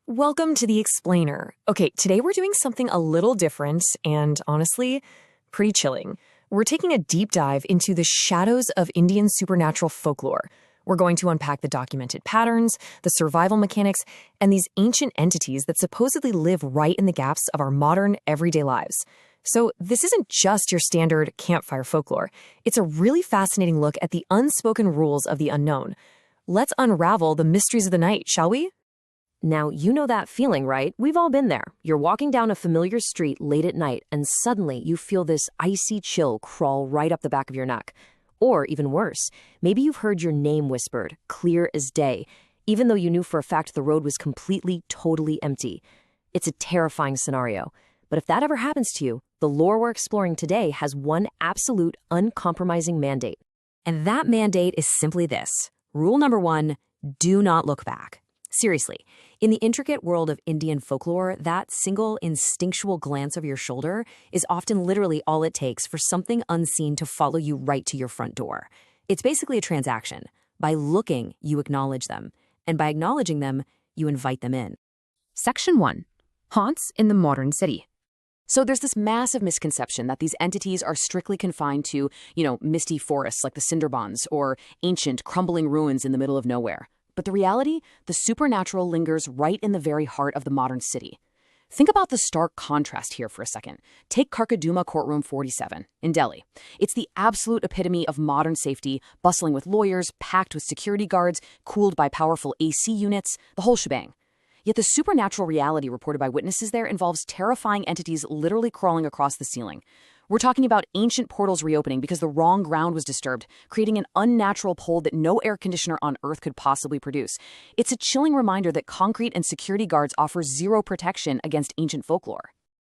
Welcome to The Explainer. Okay, today we're doing something a little different and, honestly, pretty chilling. We're taking a deep dive into the shadows of Indian supernatural folklore. We're going to unpack the documented patterns, the survival mechanics, and these ancient entities that supposedly live right in the gaps of our modern, everyday lives. So this isn't just your standard campfire folklore. It's a really fascinating look at the unspoken rules of the unknown. Let's unravel the mysteries of the night, shall we? Now, you know that feeling, right? We've all been there. You're walking down a familiar street late at night, and suddenly you feel this icy chill crawl right up the back of your neck. Or, even worse, maybe you've heard your name whispered, clear as day, even though you knew for a fact the road was completely, totally empty. It's a terrifying scenario. But if that ever happens to you, the lore we're exploring today has one absolute, uncompromising mandate. And that mandate is simply this. Rule number 1, do not look back. Seriously, in the intricate world of Indian folklore, that single instinctual glance over your shoulder is often literally all it takes for something unseen to follow you right to your front door. It's basically a transaction. By looking, you acknowledge them, and by acknowledging them, you invite them in. Section 1. Haunts in the modern city. So there's this massive misconception that these entities are strictly confined to, misty forests like the Sundarbans or ancient, crumbling ruins in the middle of nowhere. But the reality, the supernatural lingers right in the very heart of the modern city. Think about the stark contrast here for a second. Take Karkaduma Courtroom 47 in Delhi. It's the absolute epitome of modern safety, bustling with lawyers, packed with security guards, cooled by powerful AC units, the whole shebang. Yet the supernatural reality reported by witnesses there involves terrifying entities literally crawling across the ceiling. We're talking about ancient portals reopening because the wrong ground was disturbed, creating an unnatural pull that no air conditioner on Earth could possibly produce. It's a chilling reminder that concrete and security guards offer zero protection against ancient folklore.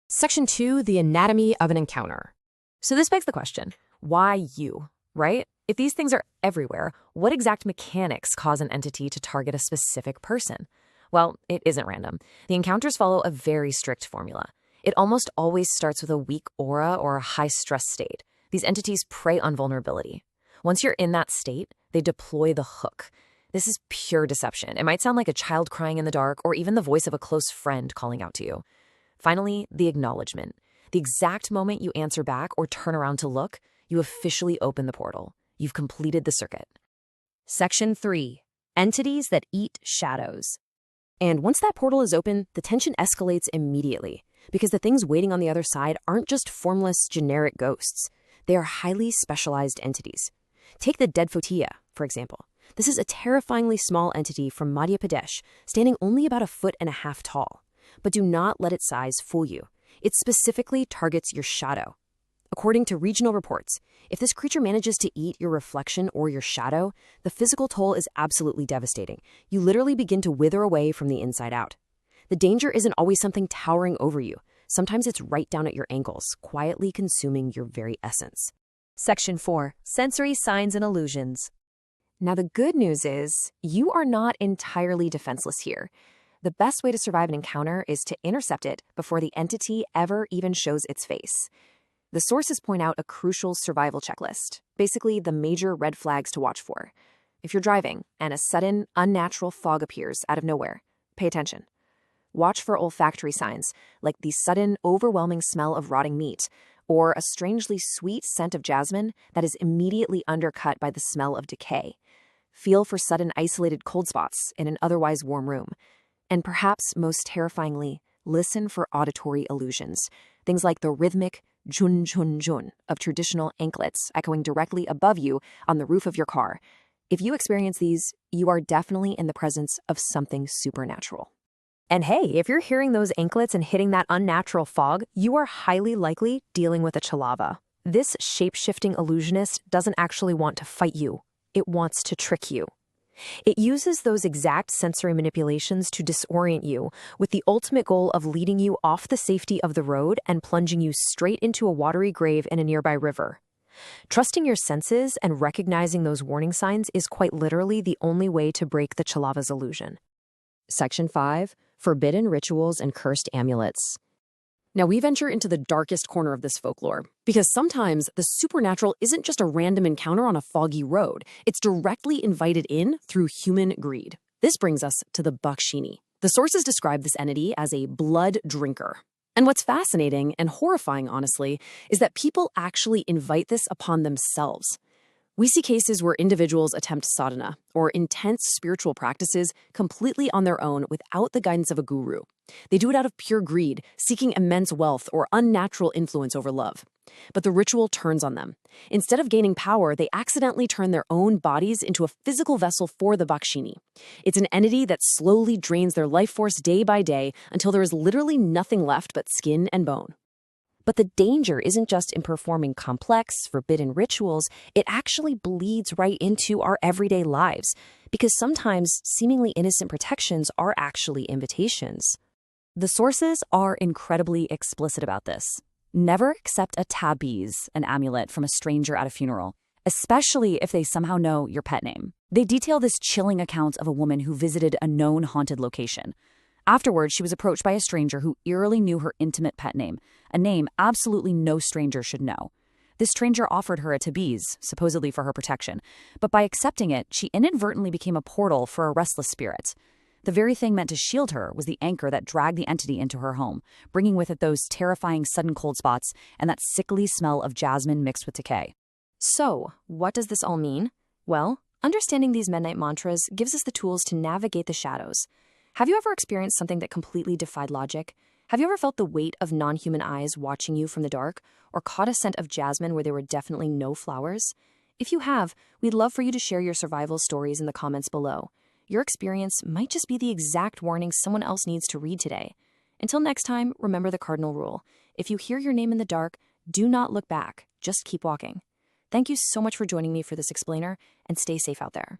Section 2, the anatomy of an encounter. So this begs the question, why you, right? If these things are everywhere, what exact mechanics cause an entity to target a specific person? Well, it isn't random. The encounters follow a very strict formula. It almost always starts with a weak aura or a high-stress state. These entities prey on vulnerability. Once you're in that state, they deploy the hook. This is pure deception. It might sound like a child crying in the dark or even the voice of a close friend calling out to you. Finally, the acknowledgement. The exact moment you answer back or turn around to look, you officially open the portal. You've completed the circuit. Section 3. Entities that eat shadows. And once that portal is open, the tension escalates immediately. Because the things waiting on the other side aren't just formless, generic ghosts. They are highly specialized entities. Take the dead Fotia, for example. This is a terrifyingly small entity from Madhya Pradesh, standing only about 1.5 feet tall. But do not let its size fool you. It specifically targets your shadow. According to regional reports, if this creature manages to eat your reflection or your shadow, the physical toll is absolutely devastating. You literally begin to wither away from the inside out. The danger isn't always something towering over you. Sometimes it's right down at your ankles, quietly consuming your very essence. Section 4. Sensory signs and illusions. Now, the good news is you are not entirely defenseless here. The best way to survive an encounter is to intercept it before the entity ever even shows its face. The sources point out a crucial survival checklist, basically the major red flags to watch for. If you're driving and a sudden, unnatural fog appears out of nowhere, pay attention. Watch for olfactory signs, like the sudden, overwhelming smell of rotting meat, or a strangely sweet scent of jasmine that is immediately undercut by the smell of decay. Feel for sudden isolated cold spots in an otherwise warm room. And perhaps most terrifyingly, listen for auditory illusions, things like the rhythmic jun jun jun of traditional anklets echoing directly above you on the roof of your car. If you experience these, you are definitely in the presence of something supernatural. And hey, if you're hearing those anklets and hitting that unnatural fog, you are highly likely dealing with a chalava. This shape-shifting illusionist doesn't actually want to fight you. It wants to trick you. It uses those exact sensory manipulations to disorient you, with the ultimate goal of leading you off the safety of the road and plunging you straight into a watery grave in a nearby river. Trusting your senses and recognizing those warning signs is quite literally the only way to break the chalava's illusion. Section 5. Forbidden rituals and cursed amulets. Now we venture into the darkest corner of this folklore, because sometimes the supernatural isn't just a random encounter on a foggy road. It's directly invited in through human greed. This brings us to the Bakshini. The sources describe this entity as a blood drinker. And what's fascinating and horrifying, honestly, is that people actually invite this upon themselves. We see cases where individuals attempt sadhana, or intense spiritual practices, completely on their own without the guidance of a guru. They do it out of pure greed, seeking immense wealth or unnatural influence over love. But the ritual turns on them. Instead of gaining power, they accidentally turn their own bodies into a physical vessel for the Bakshini. It's an entity that slowly drains their life force day by day until there is literally nothing left but skin and bone. But the danger isn't just in performing complex, forbidden rituals, it actually bleeds right into our everyday lives, because sometimes seemingly innocent protections are actually invitations. The sources are incredibly explicit about this. Never accept a tabiz, an amulet, from a stranger at a funeral, especially if they somehow know your pet name. They detail this chilling account of a woman who visited a known haunted location. Afterwards, she was approached by a stranger who eerily knew her intimate pet name, a name absolutely no stranger should know. This stranger offered her a tabiz, supposedly for her protection, but by accepting it, she inadvertently became a portal for a restless spirit. The very thing meant to shield her was the anchor that dragged the entity into her home, bringing with it those terrifying sudden cold spots and that sickly smell of jasmine mixed with decay. So, what does this all mean? Well, understanding these midnight mantras gives us the tools to navigate the shadows. Have you ever experienced something that completely defied logic? Have you ever felt the weight of non-human eyes watching you from the dark, or caught a scent of jasmine where there were definitely no flowers? If you have, we'd love for you to share your survival stories in the comments below. Your experience might just be the exact warning someone else needs to read today. Until next time, remember the cardinal rule. If you hear your name in the dark, do not look back, just keep walking. Thank you so much for joining me for this explainer, and stay safe out there.